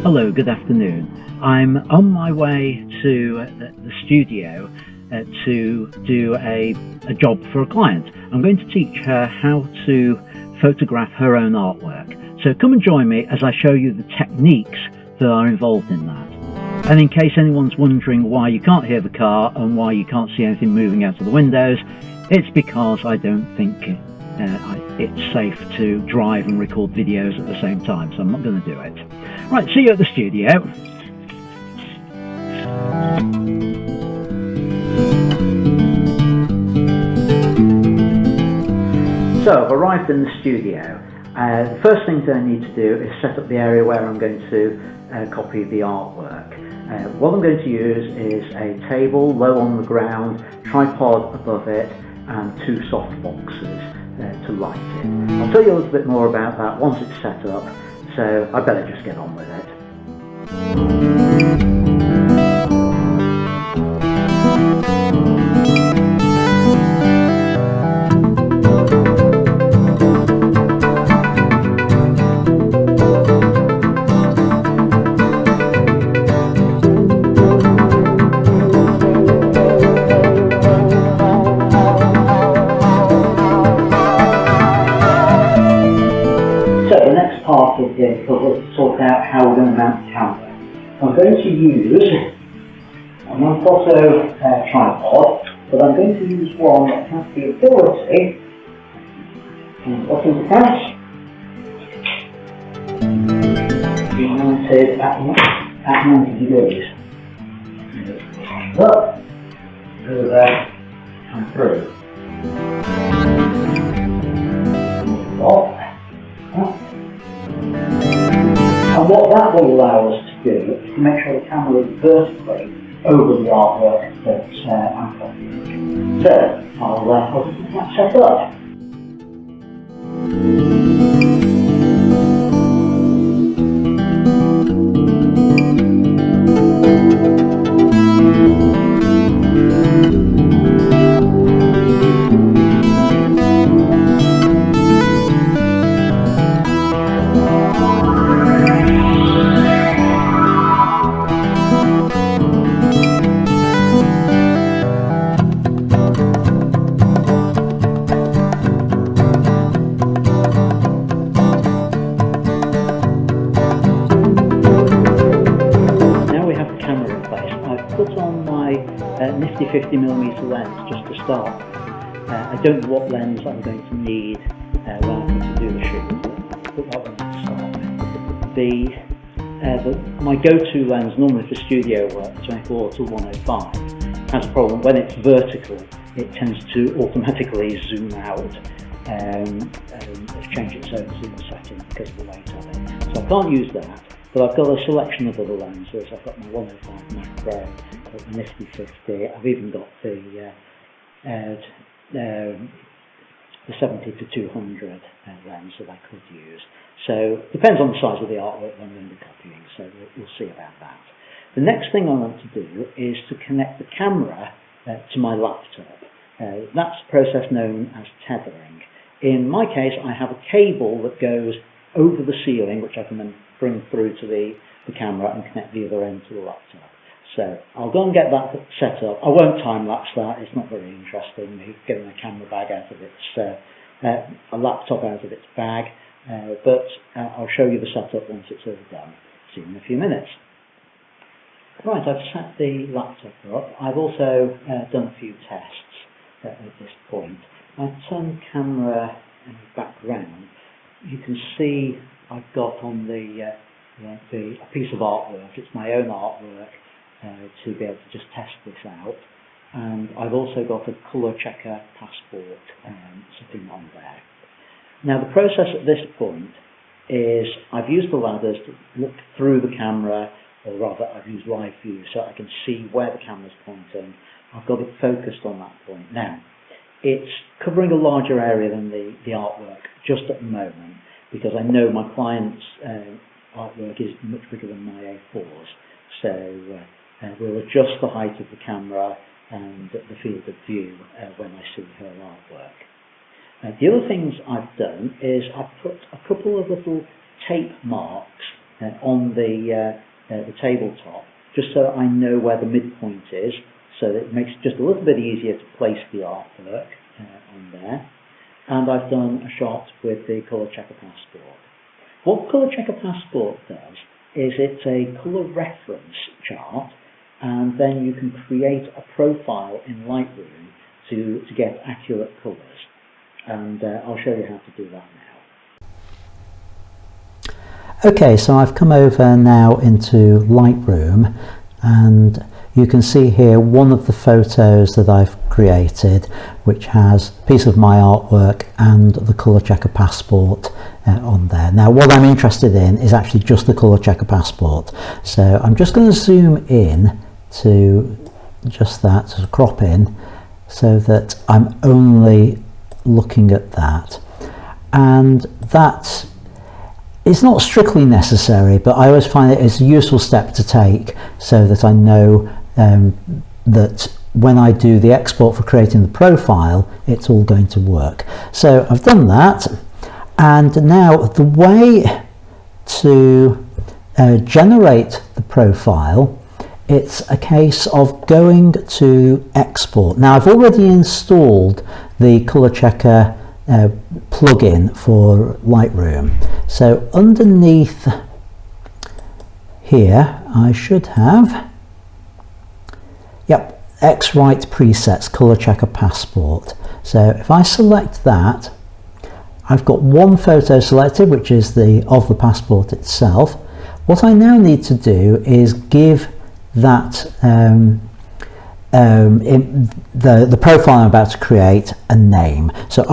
Hello, good afternoon. I'm on my way to the studio to do a job for a client. I'm going to teach her how to photograph her own artwork. So come and join me as I show you the techniques that are involved in that. And in case anyone's wondering why you can't hear the car and why you can't see anything moving out of the windows, it's because I don't think it's safe to drive and record videos at the same time, so I'm not going to do it. Right, see you at the studio. So I've arrived in the studio. The first thing that I need to do is set up the area where I'm going to copy the artwork. What I'm going to use is a table low on the ground, tripod above it, and two soft boxes to light it. I'll tell you a little bit more about that once it's set up, so I better just get on with it. Part of the puzzle to sort out how we're going to mount the camera. I'm going to use a Manfrotto tripod, but I'm going to use one that has the ability to be mounted at 90 degrees. Up, over, and through. Off. And what that will allow us to do is to make sure the camera is vertically over the artwork that I'm copying. So, I'll just get that set up. Nifty 50mm lens just to start. I don't know what lens I'm going to need when I come to do the shoot. I'll put that one to start. My go-to lens normally for studio work, 24-105, has a problem. When it's vertical, it tends to automatically zoom out and change its own zoom setting because of the weight of it. So I can't use that. But I've got a selection of other lenses. I've got my 105 macro, I've got the Nifty 50. I've even got the 70-200 lens that I could use. So it depends on the size of the artwork I'm going to be copying. So we'll see about that. The next thing I want to do is to connect the camera to my laptop. That's a process known as tethering. In my case, I have a cable that goes over the ceiling, which I can then bring through to the camera and connect the other end to the laptop. So I'll go and get that set up. I won't time-lapse that, it's not very interesting, me getting a camera bag out of its, a laptop out of its bag, but I'll show you the setup once it's all done. See you in a few minutes. Right, I've set the laptop up. I've also done a few tests at this point. I've turned the camera back round. You can see I've got on a piece of artwork. It's my own artwork to be able to just test this out. And I've also got a colorchecker passport sitting on there. Now the process at this point is I've used the ladders to look through the camera, or rather I've used live view so I can see where the camera's pointing. I've got it focused on that point. Now, it's covering a larger area than the artwork just at the moment, because I know my client's artwork is much bigger than my A4s. So we'll adjust the height of the camera and the field of view when I see her artwork. The other things I've done is I've put a couple of little tape marks on the tabletop, just so that I know where the midpoint is, so that it makes it just a little bit easier to place the artwork on there. And I've done a shot with the colorchecker passport. What colorchecker passport does is it's a color reference chart, and then you can create a profile in Lightroom to get accurate colors. And I'll show you how to do that now. Okay, so I've come over now into Lightroom, and you can see here one of the photos that I've created, which has a piece of my artwork and the colorchecker passport on there. Now what I'm interested in is actually just the colorchecker passport, so I'm just going to zoom in to just that, to crop in, so that I'm only looking at that. And that is not strictly necessary, but I always find it as a useful step to take, so that I know that when I do the export for creating the profile, it's all going to work. So I've done that, and now the way to generate the profile, it's a case of going to export. Now I've already installed the colorchecker plugin for Lightroom, so underneath here I should have, yep, X-Write presets colorchecker passport. So if I select that, I've got one photo selected, which is of the passport itself. What I now need to do is give that the profile I'm about to create a name. So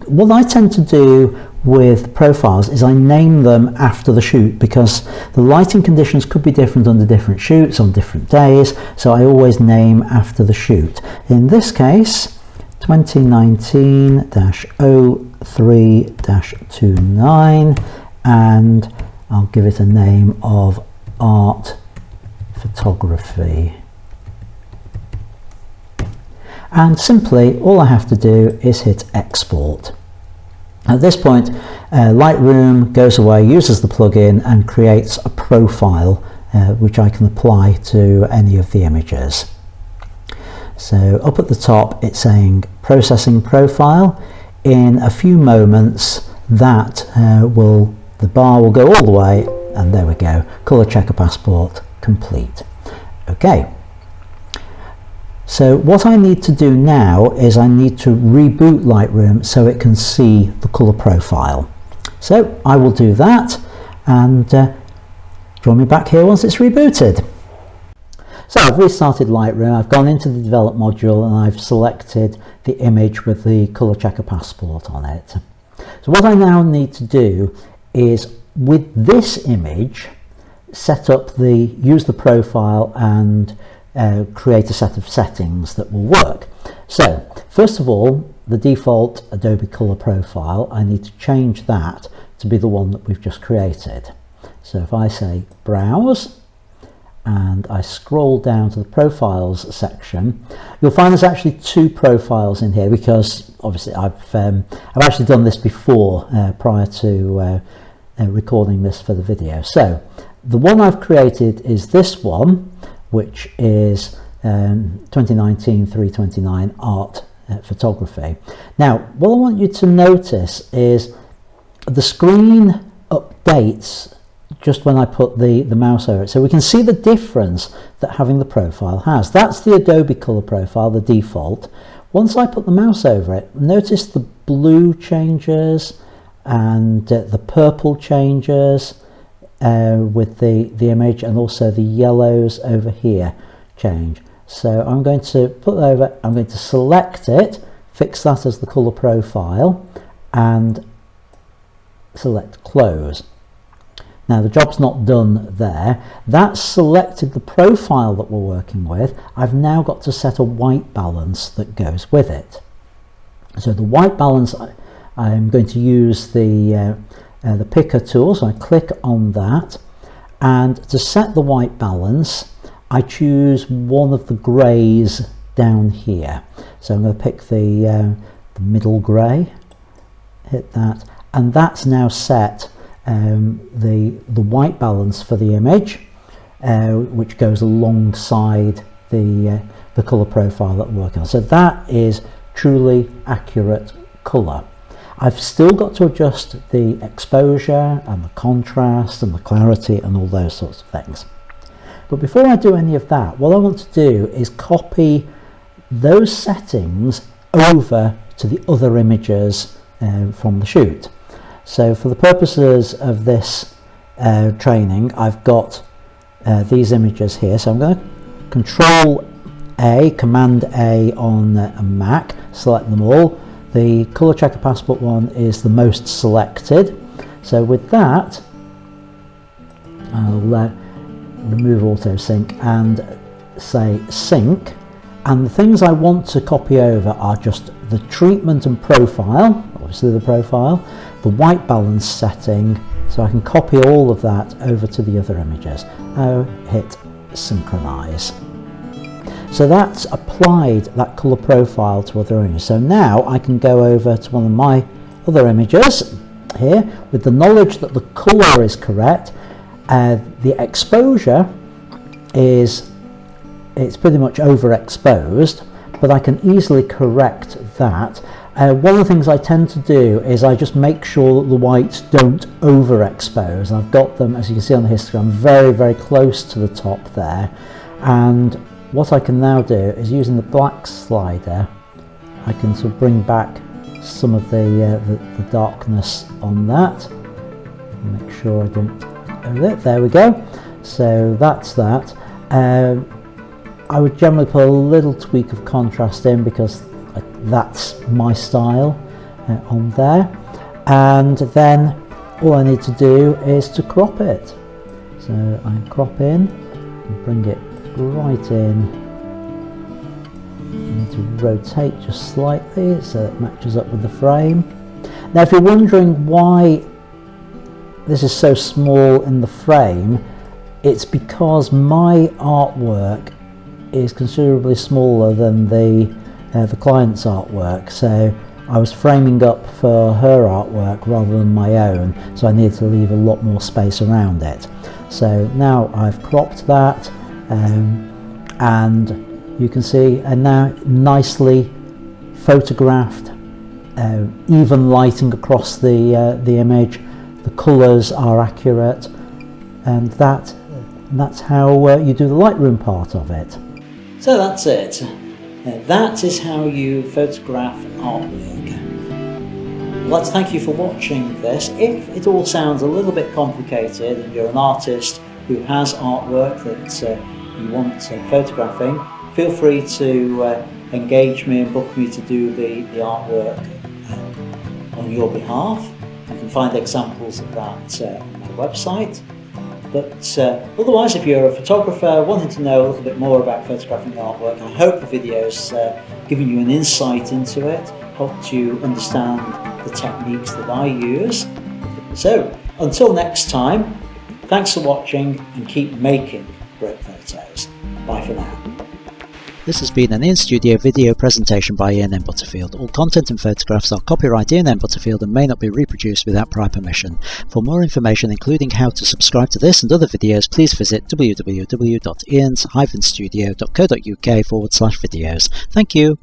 what I tend to do with profiles is I name them after the shoot, because the lighting conditions could be different under different shoots on different days, so I always name after the shoot. In this case, 2019-03-29, and I'll give it a name of art photography. And simply all I have to do is hit export. At this point, Lightroom goes away, uses the plugin, and creates a profile which I can apply to any of the images. So up at the top it's saying processing profile. In a few moments the bar will go all the way, and there we go, colorchecker passport complete. Okay. So what I need to do now is I need to reboot Lightroom so it can see the colour profile. So I will do that, and join me back here once it's rebooted. So I've restarted Lightroom, I've gone into the develop module, and I've selected the image with the colorchecker passport on it. So what I now need to do is, with this image, use the profile and create a set of settings that will work. So first of all, the default Adobe Color profile, I need to change that to be the one that we've just created. So if I say browse and I scroll down to the profiles section, you'll find there's actually two profiles in here, because obviously I've actually done this before prior to recording this for the video. So the one I've created is this one, which is 2019-03-29 art photography. Now what I want you to notice is the screen updates just when I put the mouse over it, so we can see the difference that having the profile has. That's the Adobe Color profile, the default. Once I put the mouse over it, notice the blue changes and the purple changes with the image, and also the yellows over here change. So I'm going to put that over, I'm going to select it, fix that as the color profile, and select close. Now the job's not done there. That's selected the profile that we're working with. I've now got to set a white balance that goes with it. So the white balance, I'm going to use the picker tool, so I click on that, and to set the white balance I choose one of the greys down here. So I'm going to pick the middle grey, hit that, and that's now set the white balance for the image, which goes alongside the colour profile that we're working on. So that is truly accurate colour. I've still got to adjust the exposure and the contrast and the clarity and all those sorts of things. But before I do any of that, what I want to do is copy those settings over to the other images from the shoot. So for the purposes of this training, I've got these images here. So I'm going to Command A on a Mac, select them all. The Color Checker Passport one is the most selected. So with that, I'll remove auto sync and say sync. And the things I want to copy over are just the treatment and profile, obviously the profile, the white balance setting, so I can copy all of that over to the other images. I'll hit synchronize. So that's applied that colour profile to other images. So now I can go over to one of my other images here with the knowledge that the colour is correct. The exposure it's pretty much overexposed, but I can easily correct that. One of the things I tend to do is I just make sure that the whites don't overexpose. I've got them, as you can see on the histogram, very, very close to the top there. And what I can now do is, using the black slider, I can sort of bring back some of the darkness on that. Make sure I don't over it. There we go. So that's that. I would generally put a little tweak of contrast in because that's my style on there. And then all I need to do is to crop it. So I crop in and bring it right in. I need to rotate just slightly so it matches up with the frame. Now if you're wondering why this is so small in the frame, it's because my artwork is considerably smaller than the client's artwork. So I was framing up for her artwork rather than my own, so I needed to leave a lot more space around it. So now I've cropped that, and you can see, and now nicely photographed, even lighting across the image. The colours are accurate, and that's how you do the Lightroom part of it. So that's it. That is how you photograph artwork. I'd like to thank you for watching this. If it all sounds a little bit complicated and you're an artist who has artwork that you want photographing, feel free to engage me and book me to do the artwork on your behalf. You can find examples of that on my website. But otherwise, if you're a photographer wanting to know a little bit more about photographing artwork, I hope the video's given you an insight into it, helped you understand the techniques that I use. So, until next time, thanks for watching and keep making great photos. Bye for now. This has been an IANSstudio video presentation by Ian M. Butterfield. All content and photographs are copyright Ian M. Butterfield and may not be reproduced without prior permission. For more information, including how to subscribe to this and other videos, please visit www.ians-studio.co.uk/videos. Thank you.